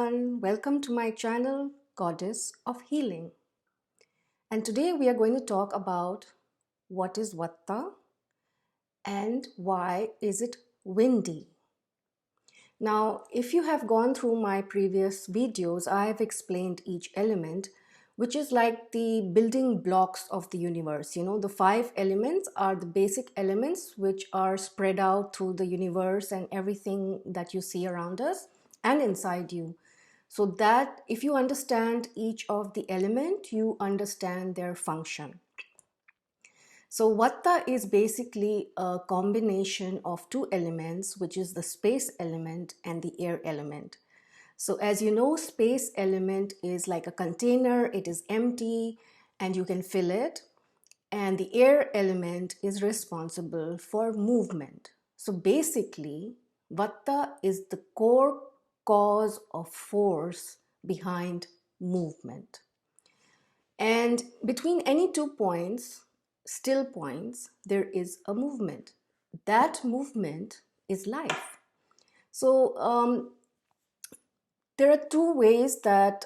everyone, welcome to my channel Goddess of Healing. And today we are going to talk about what is Vata and why is it windy. Now, if you have gone through my previous videos, I have explained each element, which is like the building blocks of the universe. You know, the 5 elements are the basic elements which are spread out through the universe and everything that you see around us and inside you. So that if you understand each of the element, you understand their function. So Vata is basically a combination of 2 elements, which is the space element and the air element. So as you know, space element is like a container, it is empty and you can fill it. And the air element is responsible for movement. So basically, Vata is the core cause of force behind movement. And between any 2 points, still points, there is a movement. That movement is life. So there are 2 ways that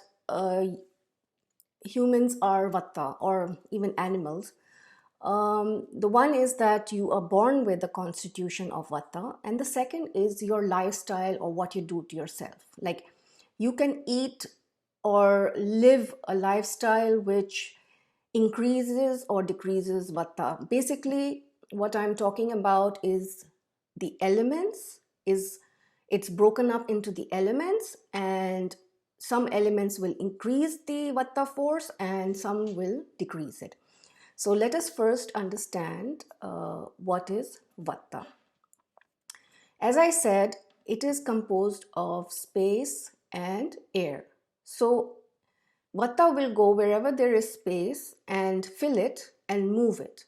humans are Vata, or even animals. The one is that you are born with the constitution of Vata, and the second is your lifestyle or what you do to yourself. Like you can eat or live a lifestyle which increases or decreases Vata. Basically, what I'm talking about is the elements, it's broken up into the elements, and some elements will increase the Vata force and some will decrease it. So let us first understand what is Vata. As I said, it is composed of space and air. So Vata will go wherever there is space and fill it and move it.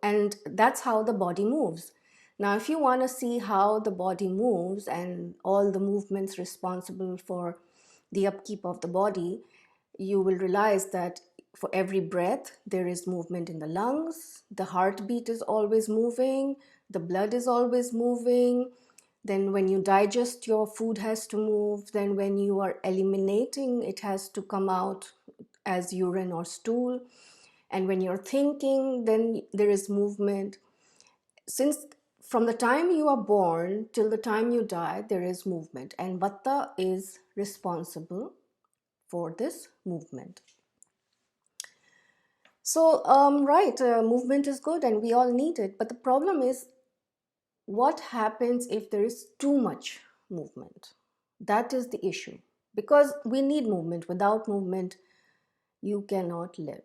And that's how the body moves. Now, if you want to see how the body moves and all the movements responsible for the upkeep of the body, you will realize that for every breath, there is movement in the lungs, the heartbeat is always moving, the blood is always moving. Then when you digest, your food has to move. Then when you are eliminating, it has to come out as urine or stool. And when you're thinking, then there is movement. Since from the time you are born till the time you die, there is movement. And Vata is responsible for this movement. So, movement is good and we all need it. But the problem is, what happens if there is too much movement? That is the issue. Because we need movement. Without movement, you cannot live.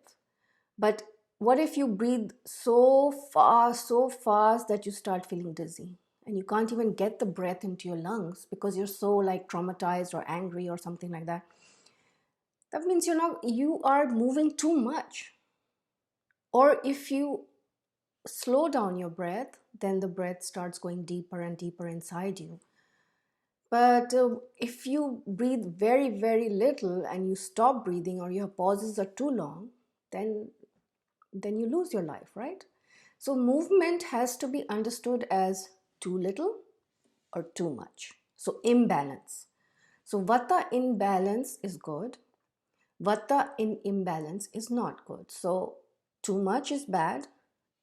But what if you breathe so fast that you start feeling dizzy and you can't even get the breath into your lungs because you're so like traumatized or angry or something like that? That means you are moving too much. Or if you slow down your breath, then the breath starts going deeper and deeper inside you. But if you breathe very, very little and you stop breathing or your pauses are too long, then you lose your life, right? So movement has to be understood as too little or too much. So imbalance. So Vata in balance is good. Vata in imbalance is not good. So too much is bad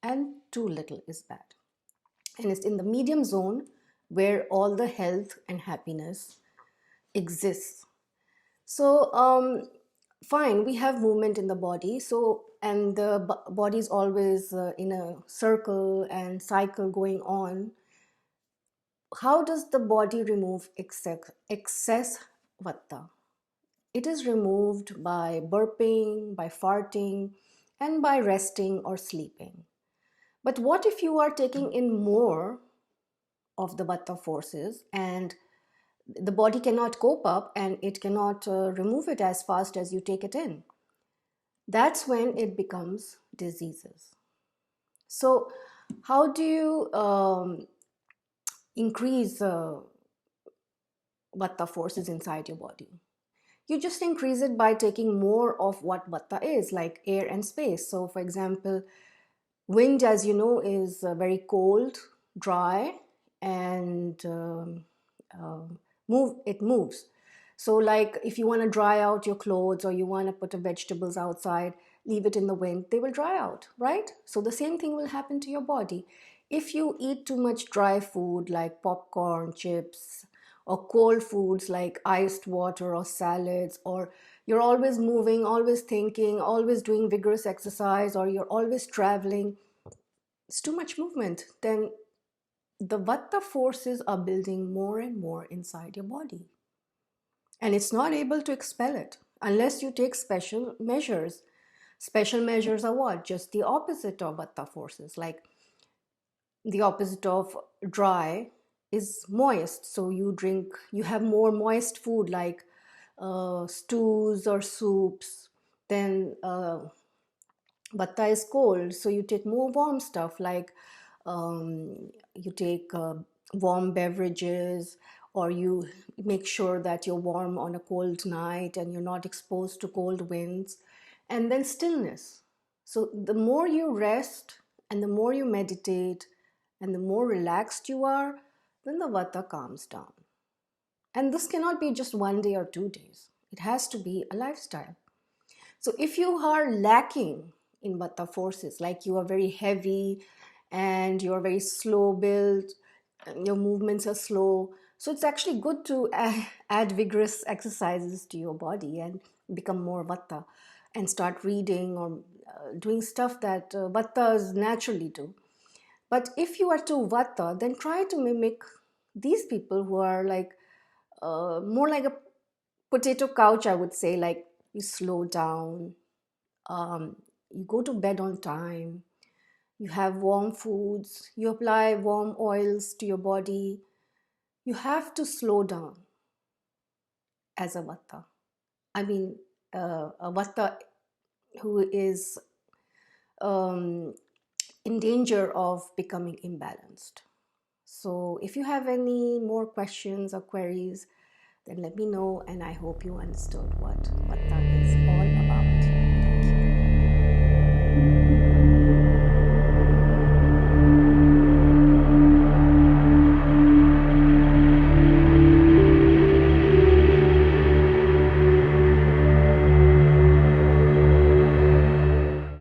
and too little is bad. And it's in the medium zone where all the health and happiness exists. So fine, we have movement in the body, so and the body is always in a circle and cycle going on. How does the body remove excess Vata? It is removed by burping, by farting, and by resting or sleeping. But what if you are taking in more of the Vata forces and the body cannot cope up and it cannot remove it as fast as you take it in? That's when it becomes diseases. So how do you increase Vata forces inside your body? You just increase it by taking more of what Vata is, like air and space. So for example, wind, as you know, is very cold, dry, and it moves. So, like if you want to dry out your clothes or you want to put the vegetables outside, leave it in the wind, they will dry out, right? So, the same thing will happen to your body. If you eat too much dry food like popcorn, chips, or cold foods like iced water or salads, or you're always moving, always thinking, always doing vigorous exercise, or you're always traveling, it's too much movement, then the Vata forces are building more and more inside your body, and it's not able to expel it unless you take special measures. Special measures are what? Just the opposite of Vata forces. Like the opposite of dry is moist. So you have more moist food like stews or soups. Then Vata is cold, so you take more warm stuff like you take warm beverages, or you make sure that you're warm on a cold night and you're not exposed to cold winds. And then stillness. So the more you rest and the more you meditate and the more relaxed you are, then the Vata calms down. And this cannot be just 1 day or 2 days, it has to be a lifestyle. So if you are lacking in Vata forces, like you are very heavy and you're very slow built, and your movements are slow, so it's actually good to add vigorous exercises to your body and become more Vata and start reading or doing stuff that Vattas naturally do. But if you are too Vata, then try to mimic these people who are like more like a potato couch, I would say. Like you slow down, you go to bed on time, you have warm foods, you apply warm oils to your body. You have to slow down as a Vata. I mean, a Vata who is um, in danger of becoming imbalanced. So, if you have any more questions or queries, then let me know, and I hope you understood what Vata is all about.